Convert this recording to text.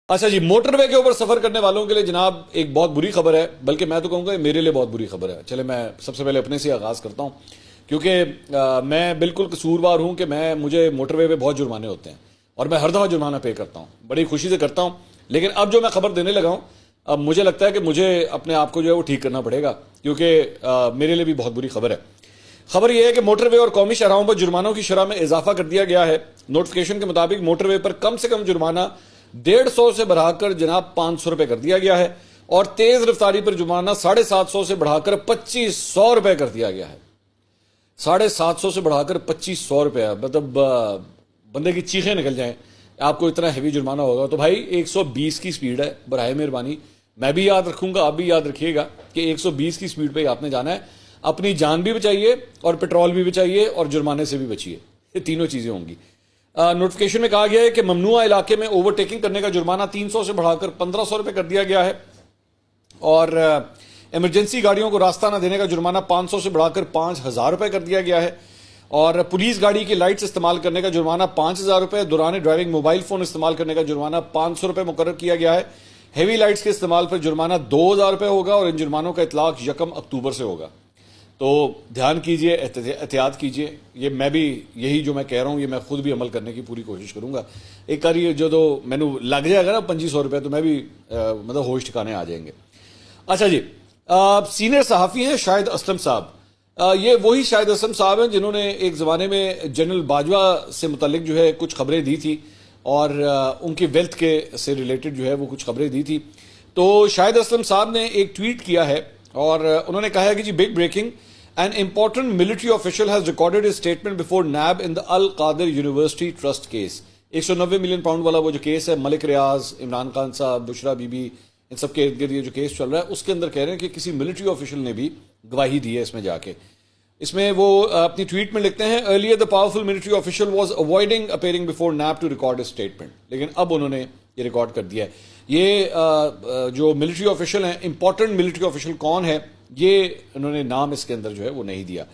اچھا جی، موٹر وے کے اوپر سفر کرنے والوں کے لیے جناب ایک بہت بری خبر ہے، بلکہ میں تو کہوں گا میرے لیے بہت بری خبر ہے۔ چلے میں سب سے پہلے اپنے سے آغاز کرتا ہوں، کیونکہ میں بالکل قصوروار ہوں کہ مجھے موٹر وے پہ بہت جرمانے ہوتے ہیں اور میں ہر دفعہ جرمانہ پے کرتا ہوں، بڑی خوشی سے کرتا ہوں۔ لیکن اب جو میں خبر دینے لگا ہوں، اب مجھے لگتا ہے کہ مجھے اپنے آپ کو جو ہے وہ ٹھیک کرنا پڑے گا، کیونکہ میرے لیے بھی بہت بری خبر ہے۔ خبر یہ ہے کہ موٹر وے اور قومی شاہراہوں پر جرمانوں کی شرح میں اضافہ کر دیا گیا ہے۔ نوٹیفکیشن کے مطابق موٹر وے پر کم سے کم جرمانہ 150 سے بڑھا کر جناب 500 روپے کر دیا گیا ہے، اور تیز رفتاری پر جرمانہ 750 سے بڑھا کر 2500 روپے کر دیا گیا ہے۔ 750 سے بڑھا کر 2500 روپے، مطلب بندے کی چیخیں نکل جائیں، آپ کو اتنا ہیوی جرمانہ ہوگا۔ تو بھائی 120 کی سپیڈ ہے، برائے مہربانی میں بھی یاد رکھوں گا، آپ بھی یاد رکھیے گا کہ 120 کی سپیڈ پہ آپ نے جانا ہے۔ اپنی جان بھی بچائیے اور پیٹرول بھی بچائیے اور جرمانے سے بھی بچیے، یہ تینوں چیزیں ہوں گی۔ نوٹیفکیشن میں کہا گیا ہے کہ ممنوعہ علاقے میں اوور ٹیکنگ کرنے کا جرمانہ 300 سے بڑھا کر 1500 روپے کر دیا گیا ہے، اور ایمرجنسی گاڑیوں کو راستہ نہ دینے کا جرمانہ 500 سے بڑھا کر 5000 روپے کر دیا گیا ہے، اور پولیس گاڑی کی لائٹس استعمال کرنے کا جرمانہ 5000 روپے، دوران ڈرائیونگ موبائل فون استعمال کرنے کا جرمانہ 500 روپے مقرر کیا گیا ہے۔ ہیوی لائٹس کے استعمال پر جرمانہ 2000 روپے ہوگا، اور ان جرمانوں کا اطلاق 1 اکتوبر سے ہوگا۔ تو دھیان کیجئے، احتیاط کیجئے، یہ میں بھی یہی جو میں کہہ رہا ہوں یہ میں خود بھی عمل کرنے کی پوری کوشش کروں گا۔ ایک کاری جو تو مینو لگ جائے گا نا 2500 روپے، تو میں بھی مطلب ہوش ٹھکانے آ جائیں گے۔ اچھا جی، سینئر صحافی ہیں شاہد اسلم صاحب، یہ وہی شاہد اسلم صاحب ہیں جنہوں نے ایک زمانے میں جنرل باجوہ سے متعلق جو ہے کچھ خبریں دی تھی، اور ان کی ویلتھ کے سے ریلیٹڈ جو ہے وہ کچھ خبریں دی تھی۔ تو شاہد اسلم صاحب نے ایک ٹویٹ کیا ہے، اور انہوں نے کہا ہے کہ جی big breaking, an important military official has recorded his statement before NAB in the Al-Qadir university trust case. 190 million pound والا وہ جو کیس ہے، ملک ریاض، عمران خان صاحب، بشرا بی بی، ان سب کے ارد گرد یہ جو کیس چل رہا ہے، اس کے اندر کہہ رہے ہیں کہ کسی ملٹری آفیشل نے بھی گواہی دی ہے اس میں جا کے۔ اس میں وہ اپنی ٹویٹ میں لکھتے ہیں earlier the powerful military official was avoiding appearing before NAB to record a statement, لیکن اب انہوں نے یہ ریکارڈ کر دیا ہے۔ یہ جو ملٹری آفیشل ہیں، امپورٹنٹ ملٹری آفیشل کون ہے، یہ انہوں نے نام اس کے اندر جو ہے وہ نہیں دیا۔